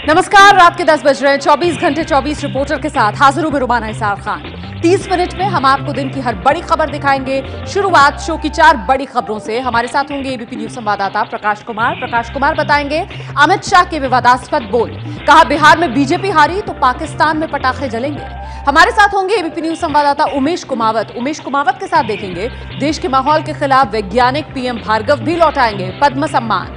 नमस्कार, रात के 10 बज रहे हैं। 24 घंटे 24 रिपोर्टर के साथ हाजिर हूं मैं रुमाना इसार खान। 30 मिनट में हम आपको दिन की हर बड़ी खबर दिखाएंगे। शुरुआत शो की 4 बड़ी खबरों से। हमारे साथ होंगे एबीपी न्यूज संवाददाता प्रकाश कुमार बताएंगे अमित शाह के विवादास्पद बोल। कहा बिहार में बीजेपी हारी तो पाकिस्तान में पटाखे जलेंगे। हमारे साथ होंगे एबीपी न्यूज संवाददाता उमेश कुमावत के साथ देखेंगे देश के माहौल के खिलाफ वैज्ञानिक पीएम भार्गव भी लौटाएंगे पद्म सम्मान।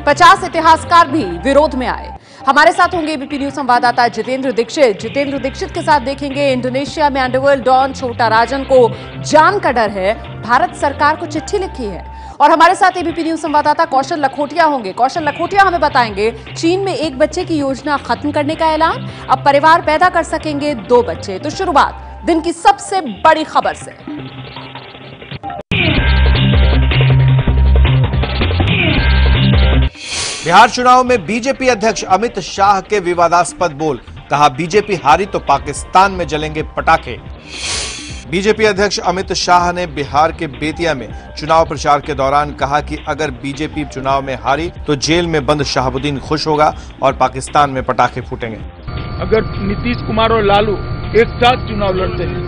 50 इतिहासकार भी विरोध में आए। हमारे साथ होंगे एबीपी न्यूज संवाददाता जितेंद्र दीक्षित के साथ देखेंगे इंडोनेशिया में अंडरवर्ल्ड डॉन छोटा राजन को जान का डर है, भारत सरकार को चिट्ठी लिखी है। और हमारे साथ एबीपी न्यूज संवाददाता कौशल लखोटिया होंगे। कौशल लखोटिया हमें बताएंगे चीन में 1 बच्चे की योजना खत्म करने का ऐलान, अब परिवार पैदा कर सकेंगे 2 बच्चे। तो शुरुआत दिन की सबसे बड़ी खबर से। बिहार चुनाव में बीजेपी अध्यक्ष अमित शाह के विवादास्पद बोल। कहा बीजेपी हारी तो पाकिस्तान में जलेंगे पटाखे। बीजेपी अध्यक्ष अमित शाह ने बिहार के बेतिया में चुनाव प्रचार के दौरान कहा कि अगर बीजेपी चुनाव में हारी तो जेल में बंद शहाबुद्दीन खुश होगा और पाकिस्तान में पटाखे फूटेंगे। अगर नीतीश कुमार और लालू एक साथ चुनाव लड़ते हैं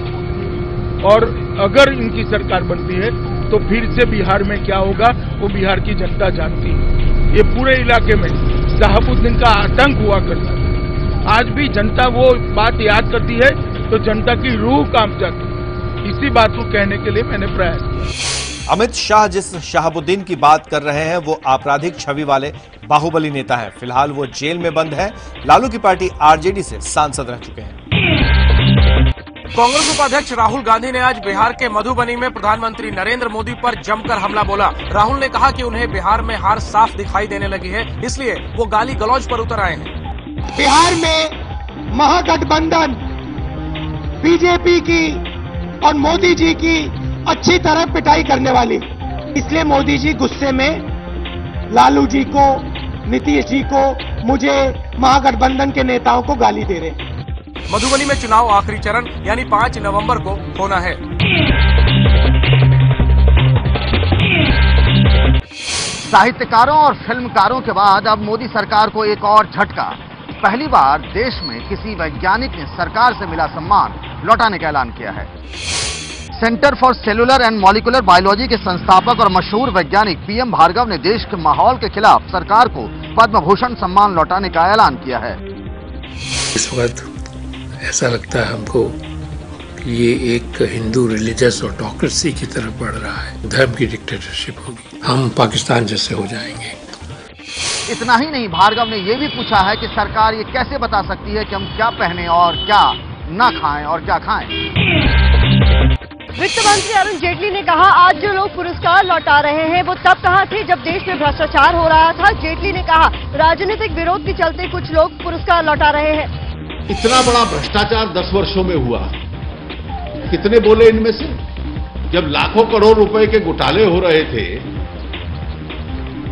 और अगर इनकी सरकार बनती है तो फिर से बिहार में क्या होगा वो बिहार की जनता जानती है। ये पूरे इलाके में शहाबुद्दीन का आतंक हुआ करता है। आज भी जनता वो बात याद करती है तो जनता की रूह कांप जाती है। इसी बात को कहने के लिए मैंने प्रयास किया। अमित शाह जिस शहाबुद्दीन की बात कर रहे हैं वो आपराधिक छवि वाले बाहुबली नेता हैं। फिलहाल वो जेल में बंद है। लालू की पार्टी आरजेडी से सांसद रह चुके हैं। कांग्रेस उपाध्यक्ष राहुल गांधी ने आज बिहार के मधुबनी में प्रधानमंत्री नरेंद्र मोदी पर जमकर हमला बोला। राहुल ने कहा कि उन्हें बिहार में हार साफ दिखाई देने लगी है, इसलिए वो गाली गलौज पर उतर आए हैं। बिहार में महागठबंधन बीजेपी की और मोदी जी की अच्छी तरह पिटाई करने वाली, इसलिए मोदी जी गुस्से में लालू जी को, नीतीश जी को, मुझे महागठबंधन के नेताओं को गाली दे रहे हैं। मधुबनी में चुनाव आखिरी चरण यानी 5 नवंबर को होना है। साहित्यकारों और फिल्मकारों के बाद अब मोदी सरकार को एक और झटका। पहली बार देश में किसी वैज्ञानिक ने सरकार से मिला सम्मान लौटाने का ऐलान किया है। Centre for cellular and molecular biology के संस्थापक और मशहूर वैज्ञानिक पीएम भार्गव ने देश के माहौल के खिलाफ सरकार को पद्म भूषण सम्मान लौटाने का ऐलान किया है। इस वक्त ऐसा लगता है हमको कि ये एक हिंदू रिलीजियस ऑटोक्रेसी की तरफ बढ़ रहा है। धर्म की डिक्टेटरशिप होगी, हम पाकिस्तान जैसे हो जाएंगे। इतना ही नहीं, भार्गव ने ये भी पूछा है कि सरकार ये कैसे बता सकती है कि हम क्या पहने और क्या न खाएं और क्या खाएं। वित्त मंत्री अरुण जेटली ने कहा आज जो लोग पुरस्कार लौटा रहे हैं वो तब कहाँ थे जब देश में भ्रष्टाचार हो रहा था। जेटली ने कहा राजनीतिक विरोध के चलते कुछ लोग पुरस्कार लौटा रहे हैं। इतना बड़ा भ्रष्टाचार 10 वर्षों में हुआ, कितने बोले इनमें से? जब लाखों करोड़ रुपए के घोटाले हो रहे थे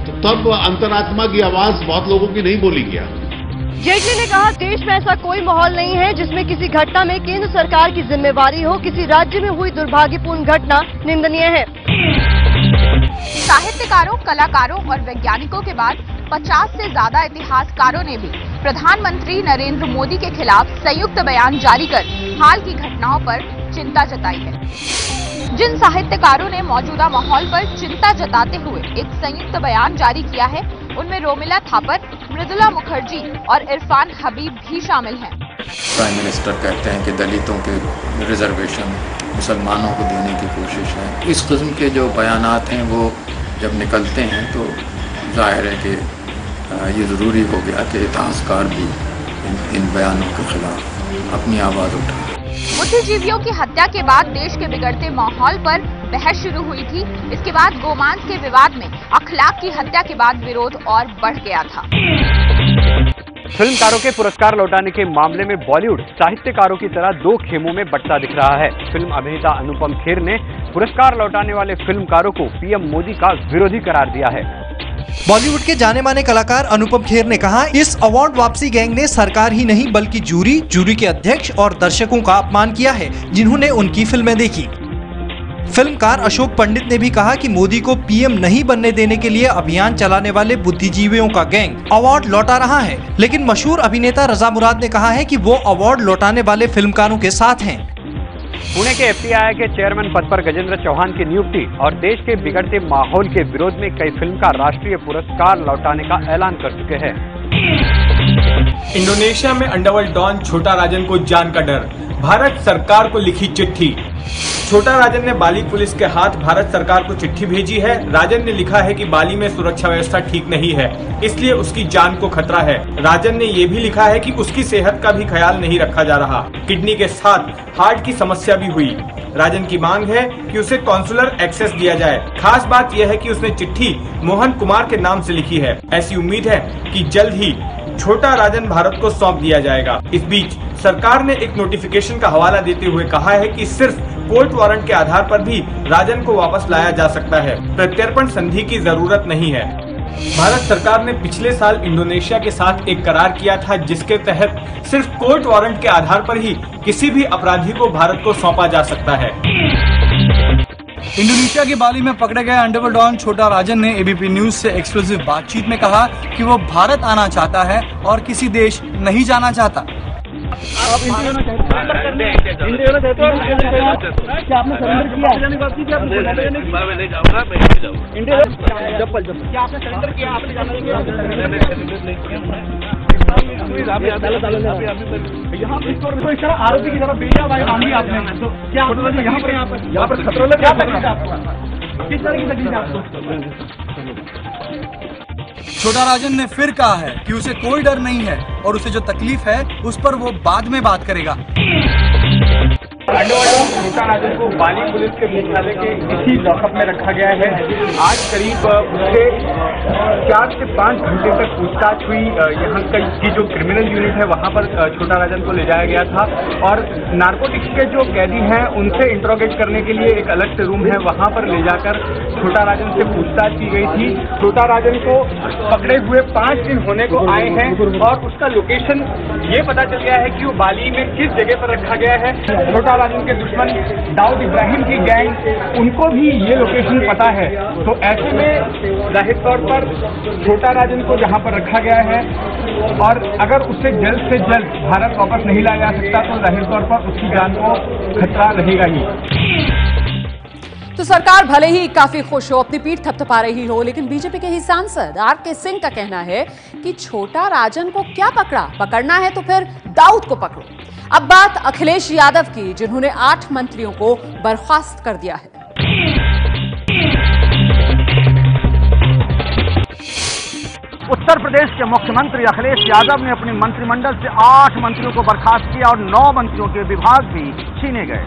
तो तब अंतरात्मा की आवाज बहुत लोगों की नहीं बोली गया। जेटली ने कहा देश में ऐसा कोई माहौल नहीं है जिसमें किसी घटना में केंद्र सरकार की जिम्मेवारी हो। किसी राज्य में हुई दुर्भाग्यपूर्ण घटना निंदनीय है। साहित्यकारों, कलाकारों और वैज्ञानिकों के बाद 50 से ज्यादा इतिहासकारों ने भी प्रधानमंत्री नरेंद्र मोदी के खिलाफ संयुक्त बयान जारी कर हाल की घटनाओं पर चिंता जताई है। जिन साहित्यकारों ने मौजूदा माहौल पर चिंता जताते हुए एक संयुक्त बयान जारी किया है उनमें रोमिला थापर, मृदुला मुखर्जी और इरफान हबीब भी शामिल हैं। प्राइम मिनिस्टर कहते हैं कि दलितों के रिजर्वेशन मुसलमानों को देने की कोशिश है। इस किस्म के जो बयानात हैं वो जब निकलते हैं तो जाहिर है कि ये ज़रूरी हो गया कि इतिहासकार भी इन बयानों के खिलाफ अपनी आवाज़ उठाएं। बुद्धिजीवियों की हत्या के बाद देश के बिगड़ते माहौल पर बहस शुरू हुई थी। इसके बाद गोमांस के विवाद में अखलाक की हत्या के बाद विरोध और बढ़ गया था। फिल्मकारों के पुरस्कार लौटाने के मामले में बॉलीवुड साहित्यकारों की तरह 2 खेमों में बंटता दिख रहा है। फिल्म अभिनेता अनुपम खेर ने पुरस्कार लौटाने वाले फिल्मकारों को पीएम मोदी का विरोधी करार दिया है। बॉलीवुड के जाने माने कलाकार अनुपम खेर ने कहा, इस अवार्ड वापसी गैंग ने सरकार ही नहीं बल्कि जूरी के अध्यक्ष और दर्शकों का अपमान किया है, जिन्होंने उनकी फिल्में देखी। फिल्मकार अशोक पंडित ने भी कहा कि मोदी को पीएम नहीं बनने देने के लिए अभियान चलाने वाले बुद्धिजीवियों का गैंग अवार्ड लौटा रहा है, लेकिन मशहूर अभिनेता रजा मुराद ने कहा है कि वो अवार्ड लौटाने वाले फिल्मकारों के साथ हैं। पुणे के एफटीआई के चेयरमैन पद पर गजेंद्र चौहान की नियुक्ति और देश के बिगड़ते माहौल के विरोध में कई फिल्मकार राष्ट्रीय पुरस्कार लौटाने का ऐलान कर चुके हैं। इंडोनेशिया में अंडरवर्ल्ड डॉन छोटा राजन को जान का डर, भारत सरकार को लिखी चिट्ठी। छोटा राजन ने बाली पुलिस के हाथ भारत सरकार को चिट्ठी भेजी है। राजन ने लिखा है कि बाली में सुरक्षा व्यवस्था ठीक नहीं है, इसलिए उसकी जान को खतरा है। राजन ने ये भी लिखा है कि उसकी सेहत का भी ख्याल नहीं रखा जा रहा, किडनी के साथ हार्ट की समस्या भी हुई। राजन की मांग है कि उसे कॉन्सुलर एक्सेस दिया जाए। खास बात यह है कि उसने चिट्ठी मोहन कुमार के नाम से लिखी है। ऐसी उम्मीद है कि जल्द ही छोटा राजन भारत को सौंप दिया जाएगा। इस बीच सरकार ने एक नोटिफिकेशन का हवाला देते हुए कहा है कि सिर्फ कोर्ट वारंट के आधार पर भी राजन को वापस लाया जा सकता है, प्रत्यर्पण संधि की जरूरत नहीं है। भारत सरकार ने पिछले साल इंडोनेशिया के साथ एक करार किया था, जिसके तहत सिर्फ कोर्ट वारंट के आधार पर ही किसी भी अपराधी को भारत को सौंपा जा सकता है। इंडोनेशिया के बाली में पकड़े गए अंडरवर्ल्ड डॉन छोटा राजन ने एबीपी न्यूज से एक्सक्लूसिव बातचीत में कहा कि वो भारत आना चाहता है और किसी देश नहीं जाना चाहता। आप क्या आपने सरेंडर किया? आरोपी की तरफ भेजा मांगी आपने, तो क्या यहाँ पर खतरा लग रहा है? किस तरह की तकलीफ है आपको? छोटा राजन ने फिर कहा है कि उसे कोई डर नहीं है और उसे जो तकलीफ है उस पर वो बाद में बात करेगा। अंडरवर्ल्ड छोटा राजन को बाली पुलिस के मुख्यालय के इसी लॉकअप में रखा गया है। आज करीब उससे 4 से 5 घंटे तक पूछताछ हुई। यहाँ की जो क्रिमिनल यूनिट है वहाँ पर छोटा राजन को ले जाया गया था और नारकोटिक्स के जो कैदी हैं उनसे इंट्रोगेट करने के लिए एक अलग से रूम है, वहाँ पर ले जाकर छोटा राजन से पूछताछ की गई थी। छोटा राजन को पकड़े हुए 5 दिन होने को आए हैं और उसका लोकेशन ये पता चल गया है कि वो बाली में किस जगह पर रखा गया है। छोटा राजन के दुश्मन दाऊद इब्राहिम की गैंग, उनको भी ये लोकेशन पता है। तो ऐसे में जाहिर तौर पर छोटा राजन को जहां पर रखा गया है और अगर उसे जल्द से जल्द भारत वापस नहीं लाया जा सकता तो जाहिर तौर पर उसकी जान को खतरा रहेगा ही। तो सरकार भले ही काफी खुश हो, अपनी पीठ थपथपा रही हो, लेकिन बीजेपी के ही सांसद आरके सिंह का कहना है कि छोटा राजन को क्या पकड़ना है तो फिर दाऊद को पकड़ो। अब बात अखिलेश यादव की, जिन्होंने 8 मंत्रियों को बर्खास्त कर दिया है। उत्तर प्रदेश के मुख्यमंत्री अखिलेश यादव ने अपने मंत्रिमंडल से 8 मंत्रियों को बर्खास्त किया और 9 मंत्रियों के विभाग भी छीने गए।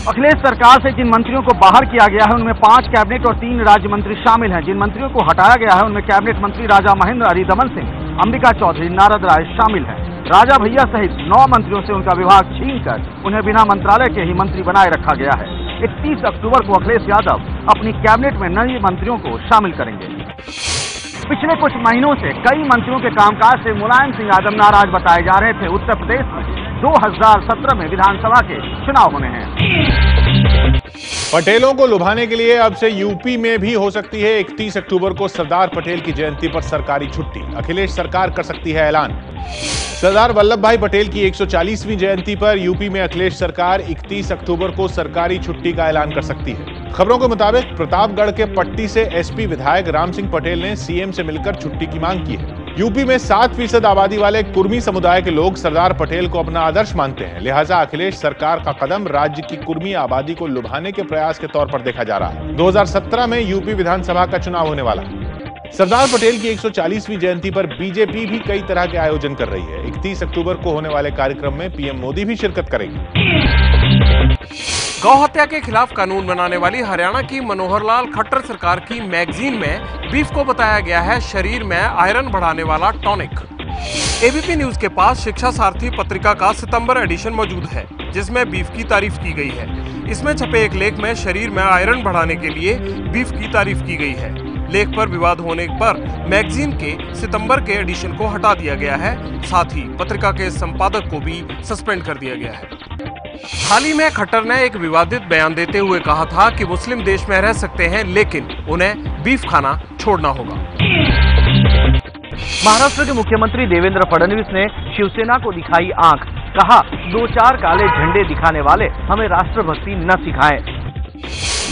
अखिलेश सरकार से जिन मंत्रियों को बाहर किया गया है उनमें 5 कैबिनेट और 3 राज्य मंत्री शामिल हैं। जिन मंत्रियों को हटाया गया है उनमें कैबिनेट मंत्री राजा महेंद्र, अरिदमन सिंह, अंबिका चौधरी, नारद राय शामिल हैं। राजा भैया सहित 9 मंत्रियों से उनका विभाग छीनकर उन्हें बिना मंत्रालय के ही मंत्री बनाए रखा गया है। 31 अक्टूबर को अखिलेश यादव अपनी कैबिनेट में नए मंत्रियों को शामिल करेंगे। पिछले कुछ महीनों से कई मंत्रियों के कामकाज से मुलायम सिंह यादव नाराज बताए जा रहे थे। उत्तर प्रदेश में 2017 में विधानसभा के चुनाव होने हैं। पटेलों को लुभाने के लिए अब से यूपी में भी हो सकती है 31 अक्टूबर को सरदार पटेल की जयंती पर सरकारी छुट्टी। अखिलेश सरकार कर सकती है ऐलान। सरदार वल्लभ भाई पटेल की 140वीं जयंती पर यूपी में अखिलेश सरकार 31 अक्टूबर को सरकारी छुट्टी का ऐलान कर सकती है। खबरों के मुताबिक प्रतापगढ़ के पट्टी से एसपी विधायक राम सिंह पटेल ने सीएम से मिलकर छुट्टी की मांग की है। यूपी में 7% आबादी वाले कुर्मी समुदाय के लोग सरदार पटेल को अपना आदर्श मानते हैं, लिहाजा अखिलेश सरकार का कदम राज्य की कुर्मी आबादी को लुभाने के प्रयास के तौर पर देखा जा रहा है। 2017 में यूपी विधानसभा का चुनाव होने वाला है। सरदार पटेल की 140वीं जयंती पर बीजेपी भी कई तरह के आयोजन कर रही है। 31 अक्टूबर को होने वाले कार्यक्रम में पीएम मोदी भी शिरकत करेंगे। गौ हत्या के खिलाफ कानून बनाने वाली हरियाणा की मनोहर लाल खट्टर सरकार की मैगजीन में बीफ को बताया गया है शरीर में आयरन बढ़ाने वाला टॉनिक। एबीपी न्यूज के पास शिक्षा सारथी पत्रिका का सितंबर एडिशन मौजूद है, जिसमें बीफ की तारीफ की गई है। इसमें छपे एक लेख में शरीर में आयरन बढ़ाने के लिए बीफ की तारीफ की गई है। लेख पर विवाद होने पर मैगजीन के सितंबर के एडिशन को हटा दिया गया है। साथ ही पत्रिका के संपादक को भी सस्पेंड कर दिया गया है। हाल ही में खट्टर ने एक विवादित बयान देते हुए कहा था कि मुस्लिम देश में रह सकते हैं, लेकिन उन्हें बीफ खाना छोड़ना होगा। महाराष्ट्र के मुख्यमंत्री देवेंद्र फडणवीस ने शिवसेना को दिखाई आंख, कहा 2-4 काले झंडे दिखाने वाले हमें राष्ट्रभक्ति न सिखाएं।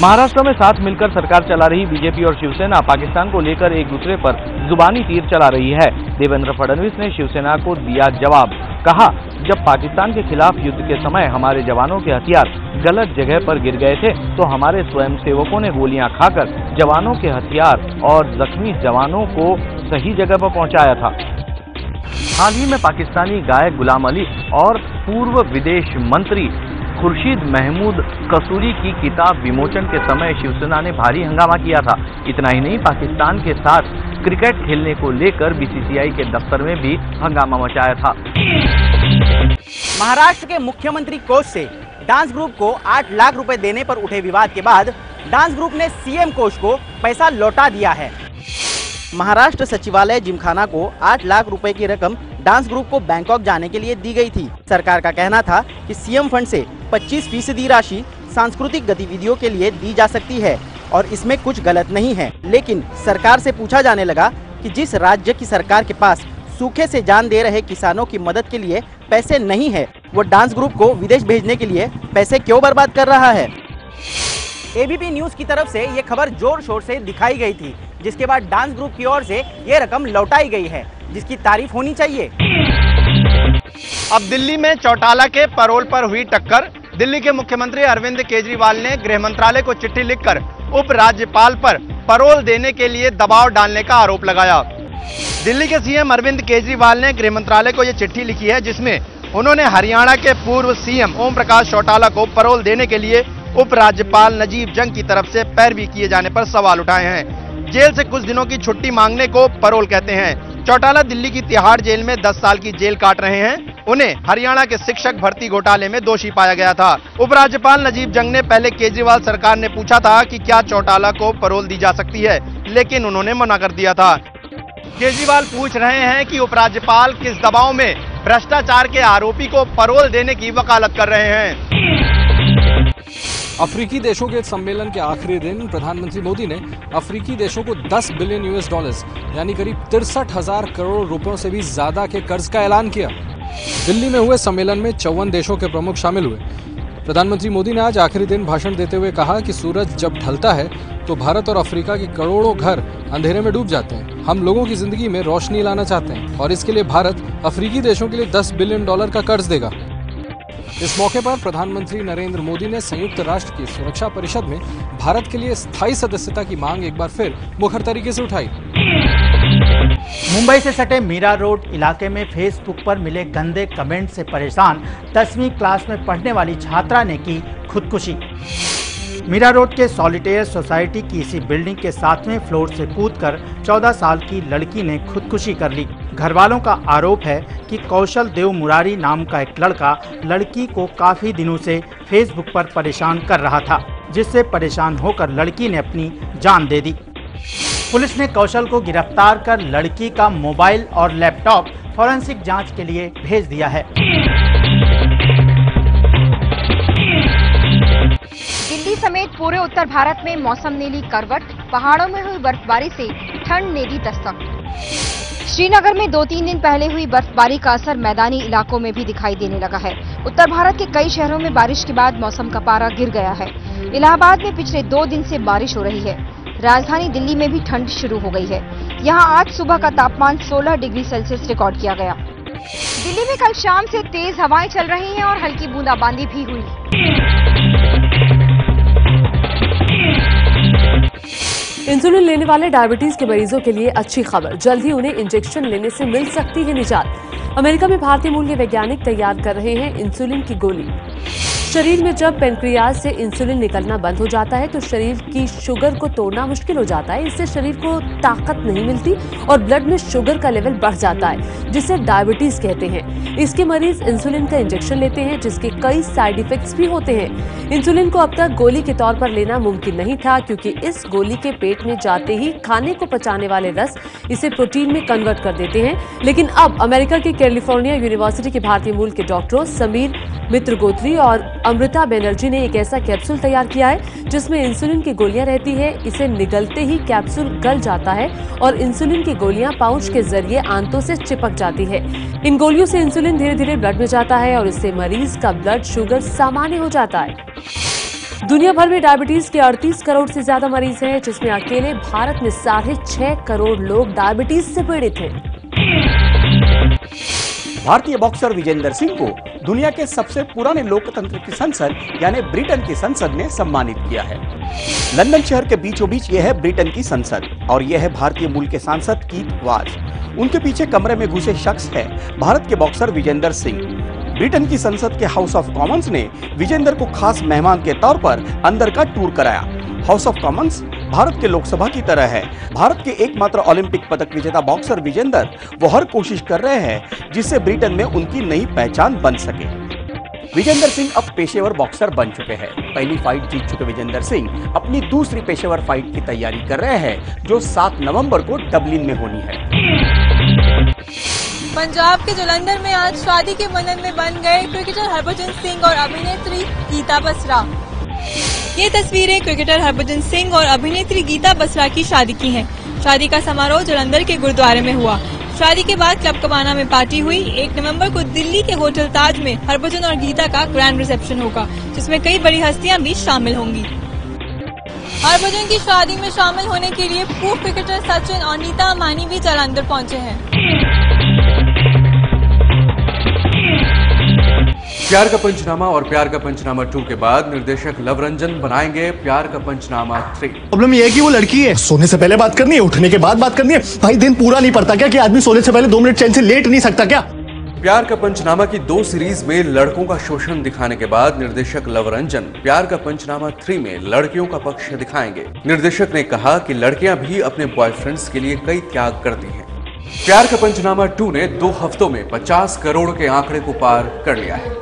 महाराष्ट्र में साथ मिलकर सरकार चला रही बीजेपी और शिवसेना पाकिस्तान को लेकर एक दूसरे पर जुबानी तीर चला रही है। देवेंद्र फडणवीस ने शिवसेना को दिया जवाब, कहा जब पाकिस्तान के खिलाफ युद्ध के समय हमारे जवानों के हथियार गलत जगह पर गिर गए थे तो हमारे स्वयंसेवकों ने गोलियां खाकर जवानों के हथियार और जख्मी जवानों को सही जगह पर पहुंचाया था। हाल ही में पाकिस्तानी गायक गुलाम अली और पूर्व विदेश मंत्री खुर्शीद महमूद कसूरी की किताब विमोचन के समय शिवसेना ने भारी हंगामा किया था। इतना ही नहीं, पाकिस्तान के साथ क्रिकेट खेलने को लेकर बीसीसीआई के दफ्तर में भी हंगामा मचाया था। महाराष्ट्र के मुख्यमंत्री कोष से डांस ग्रुप को 8 लाख रुपए देने पर उठे विवाद के बाद डांस ग्रुप ने सीएम कोष को पैसा लौटा दिया है। महाराष्ट्र सचिवालय जिमखाना को 8 लाख रुपए की रकम डांस ग्रुप को बैंकॉक जाने के लिए दी गई थी। सरकार का कहना था कि सीएम फंड से 25% राशि सांस्कृतिक गतिविधियों के लिए दी जा सकती है और इसमें कुछ गलत नहीं है। लेकिन सरकार से पूछा जाने लगा कि जिस राज्य की सरकार के पास सूखे से जान दे रहे किसानों की मदद के लिए पैसे नहीं है, वो डांस ग्रुप को विदेश भेजने के लिए पैसे क्यों बर्बाद कर रहा है। एबीपी न्यूज की तरफ से ये खबर जोर शोर से दिखाई गई थी, जिसके बाद डांस ग्रुप की ओर से ये रकम लौटाई गई है, जिसकी तारीफ होनी चाहिए। अब दिल्ली में चौटाला के पैरोल पर हुई टक्कर। दिल्ली के मुख्यमंत्री अरविंद केजरीवाल ने गृह मंत्रालय को चिट्ठी लिखकर उपराज्यपाल पर पैरोल देने के लिए दबाव डालने का आरोप लगाया। दिल्ली के सीएम अरविंद केजरीवाल ने गृह मंत्रालय को यह चिट्ठी लिखी है, जिसमें उन्होंने हरियाणा के पूर्व सीएम ओम प्रकाश चौटाला को पैरोल देने के लिए उपराज्यपाल नजीब जंग की तरफ से पैरवी किए जाने पर सवाल उठाए हैं। जेल से कुछ दिनों की छुट्टी मांगने को पैरोल कहते हैं। चौटाला दिल्ली की तिहाड़ जेल में 10 साल की जेल काट रहे हैं। उन्हें हरियाणा के शिक्षक भर्ती घोटाले में दोषी पाया गया था। उपराज्यपाल नजीब जंग ने पहले केजरीवाल सरकार ने पूछा था कि क्या चौटाला को पैरोल दी जा सकती है, लेकिन उन्होंने मना कर दिया था। केजरीवाल पूछ रहे हैं कि उपराज्यपाल किस दबाव में भ्रष्टाचार के आरोपी को पैरोल देने की वकालत कर रहे हैं। अफ्रीकी देशों के सम्मेलन के आखिरी दिन प्रधानमंत्री मोदी ने अफ्रीकी देशों को 10 बिलियन यूएस डॉलर्स यानी करीब 63,000 करोड़ रुपयों से भी ज्यादा के कर्ज का ऐलान किया। दिल्ली में हुए सम्मेलन में 54 देशों के प्रमुख शामिल हुए। प्रधानमंत्री मोदी ने आज आखिरी दिन भाषण देते हुए कहा कि सूरज जब ढलता है तो भारत और अफ्रीका के करोड़ों घर अंधेरे में डूब जाते हैं। हम लोगों की जिंदगी में रोशनी लाना चाहते हैं और इसके लिए भारत अफ्रीकी देशों के लिए 10 बिलियन डॉलर का कर्ज देगा। इस मौके पर प्रधानमंत्री नरेंद्र मोदी ने संयुक्त राष्ट्र की सुरक्षा परिषद में भारत के लिए स्थायी सदस्यता की मांग एक बार फिर मुखर तरीके से उठाई। मुंबई से सटे मीरा रोड इलाके में फेसबुक पर मिले गंदे कमेंट से परेशान 10वीं क्लास में पढ़ने वाली छात्रा ने की खुदकुशी। मीरा रोड के सॉलिटेयर सोसाइटी की इसी बिल्डिंग के 7वें फ्लोर से कूदकर 14 साल की लड़की ने खुदकुशी कर ली। घर वालों का आरोप है कि कौशल देव मुरारी नाम का एक लड़का लड़की को काफी दिनों से फेसबुक पर परेशान कर रहा था, जिससे परेशान होकर लड़की ने अपनी जान दे दी। पुलिस ने कौशल को गिरफ्तार कर लड़की का मोबाइल और लैपटॉप फॉरेंसिक जांच के लिए भेज दिया है। दिल्ली समेत पूरे उत्तर भारत में मौसम ने ली करवट। पहाड़ों में हुई बर्फबारी से ठंड ने दी दस्तक। श्रीनगर में 2-3 दिन पहले हुई बर्फबारी का असर मैदानी इलाकों में भी दिखाई देने लगा है। उत्तर भारत के कई शहरों में बारिश के बाद मौसम का पारा गिर गया है। इलाहाबाद में पिछले 2 दिन से बारिश हो रही है। राजधानी दिल्ली में भी ठंड शुरू हो गई है। यहाँ आज सुबह का तापमान 16 डिग्री सेल्सियस रिकॉर्ड किया गया। दिल्ली में कल शाम से तेज हवाएं चल रही हैं और हल्की बूंदाबांदी भी हुई। इंसुलिन लेने वाले डायबिटीज के मरीजों के लिए अच्छी खबर, जल्द ही उन्हें इंजेक्शन लेने से मिल सकती है निजात। अमेरिका में भारतीय मूल के वैज्ञानिक तैयार कर रहे हैं इंसुलिन की गोली। शरीर में जब पेनक्रियाज से इंसुलिन निकलना बंद हो जाता है तो शरीर की शुगर को तोड़ना मुश्किल हो जाता है। इससे शरीर को ताकत नहीं मिलती और ब्लड में शुगर का लेवल बढ़ जाता है, जिसे डायबिटीज कहते हैं। इसके मरीज इंसुलिन का इंजेक्शन लेते हैं, जिसके कई साइड इफेक्ट्स भी होते हैं। इंसुलिन को अब तक गोली के तौर पर लेना मुमकिन नहीं था, क्योंकि इस गोली के पेट में जाते ही खाने को पचाने वाले रस इसे प्रोटीन में कन्वर्ट कर देते हैं। लेकिन अब अमेरिका के कैलिफोर्निया यूनिवर्सिटी के भारतीय मूल के डॉक्टरों समीर मित्रगोत्री और अमृता बनर्जी ने एक ऐसा कैप्सूल तैयार किया है जिसमें इंसुलिन की गोलियां रहती है। इसे निगलते ही कैप्सूल गल जाता है और इंसुलिन की गोलियां पाउच के जरिए आंतों से चिपक जाती है। इन गोलियों से इंसुलिन धीरे धीरे ब्लड में जाता है और इससे मरीज का ब्लड शुगर सामान्य हो जाता है। दुनिया भर में डायबिटीज के 38 करोड़ से ज्यादा मरीज हैं, जिसमें अकेले भारत में 6.5 करोड़ लोग डायबिटीज से पीड़ित हैं। भारतीय बॉक्सर विजेंदर सिंह को दुनिया के सबसे पुराने लोकतंत्र की संसद यानी ब्रिटेन की संसद ने सम्मानित किया है। लंदन शहर के बीचों बीच यह है ब्रिटेन की संसद और यह है भारतीय मूल के सांसद कीथ वाज। उनके पीछे कमरे में घुसे शख्स है भारत के बॉक्सर विजेंदर सिंह। ब्रिटेन की संसद के हाउस ऑफ कॉमन्स ने विजेंदर को खास मेहमान के तौर पर अंदर का टूर कराया। हाउस ऑफ कॉमन्स भारत के लोकसभा की तरह है। भारत के एकमात्र ओलंपिक पदक विजेता बॉक्सर विजेंदर वो हर कोशिश कर रहे हैं जिससे ब्रिटेन में उनकी नई पहचान बन सके। विजेंदर सिंह अब पेशेवर बॉक्सर बन चुके हैं। पहली फाइट जीत चुके विजेंदर सिंह अपनी दूसरी पेशेवर फाइट की तैयारी कर रहे हैं, जो 7 नवंबर को डबलिन में होनी है। पंजाब के जलंधर में आज शादी के बंधन में बन गए क्रिकेटर हरभजन सिंह और अभिनेत्री गीता बसरा। ये तस्वीरें क्रिकेटर हरभजन सिंह और अभिनेत्री गीता बसरा की शादी की हैं। शादी का समारोह जलंधर के गुरुद्वारे में हुआ। शादी के बाद क्लब कबाना में पार्टी हुई। 1 नवंबर को दिल्ली के होटल ताज में हरभजन और गीता का ग्रैंड रिसेप्शन होगा, जिसमें कई बड़ी हस्तियां भी शामिल होंगी। हरभजन की शादी में शामिल होने के लिए पूर्व क्रिकेटर सचिन और नीता अंबानी भी जलंधर पहुंचे हैं। प्यार का पंचनामा और प्यार का पंचनामा 2 के बाद निर्देशक लव रंजन बनाएंगे प्यार का पंचनामा 3। प्रॉब्लम ये है कि वो लड़की है, सोने से पहले बात करनी है, उठने के बाद बात करनी है। भाई दिन पूरा नहीं पड़ता क्या कि आदमी सोने से पहले 2 मिनट चैन से लेट नहीं सकता क्या? प्यार का पंचनामा की 2 सीरीज में लड़कों का शोषण दिखाने के बाद निर्देशक लव रंजन प्यार का पंचनामा 3 में लड़कियों का पक्ष दिखाएंगे। निर्देशक ने कहा कि लड़कियां भी अपने बॉयफ्रेंड्स के लिए कई त्याग करती हैं। प्यार का पंचनामा 2 ने 2 हफ्तों में 50 करोड़ के आंकड़े को पार कर लिया है।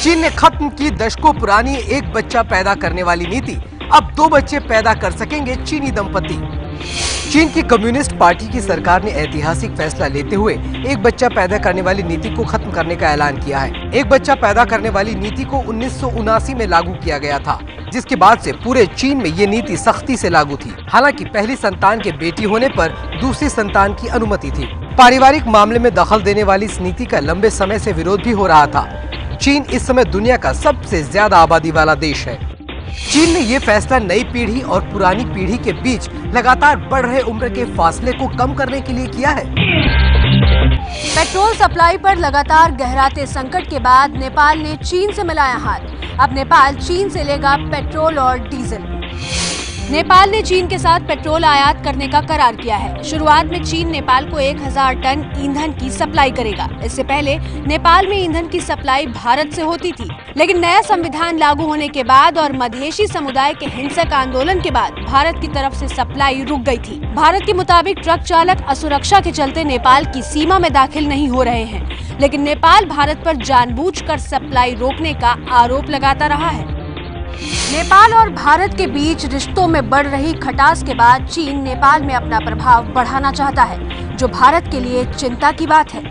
चीन ने खत्म की दशकों पुरानी एक बच्चा पैदा करने वाली नीति। अब 2 बच्चे पैदा कर सकेंगे चीनी दंपति। चीन की कम्युनिस्ट पार्टी की सरकार ने ऐतिहासिक फैसला लेते हुए एक बच्चा पैदा करने वाली नीति को खत्म करने का ऐलान किया है। एक बच्चा पैदा करने वाली नीति को 1979 में लागू किया गया था, जिसके बाद से पूरे चीन में ये नीति सख्ती से लागू थी। हालांकि पहली संतान के बेटी होने पर दूसरी संतान की अनुमति थी। पारिवारिक मामले में दखल देने वाली इस नीति का लंबे समय से विरोध भी हो रहा था। चीन इस समय दुनिया का सबसे ज्यादा आबादी वाला देश है। चीन ने ये फैसला नई पीढ़ी और पुरानी पीढ़ी के बीच लगातार बढ़ रहे उम्र के फासले को कम करने के लिए किया है। पेट्रोल सप्लाई पर लगातार गहराते संकट के बाद नेपाल ने चीन से मिलाया हाथ। अब नेपाल चीन से लेगा पेट्रोल और डीजल। नेपाल ने चीन के साथ पेट्रोल आयात करने का करार किया है। शुरुआत में चीन नेपाल को 1000 टन ईंधन की सप्लाई करेगा। इससे पहले नेपाल में ईंधन की सप्लाई भारत से होती थी, लेकिन नया संविधान लागू होने के बाद और मधेशी समुदाय के हिंसक आंदोलन के बाद भारत की तरफ से सप्लाई रुक गई थी। भारत के मुताबिक ट्रक चालक असुरक्षा के चलते नेपाल की सीमा में दाखिल नहीं हो रहे हैं, लेकिन नेपाल भारत पर जानबूझकर सप्लाई रोकने का आरोप लगाता रहा है। नेपाल और भारत के बीच रिश्तों में बढ़ रही खटास के बाद चीन नेपाल में अपना प्रभाव बढ़ाना चाहता है, जो भारत के लिए चिंता की बात है।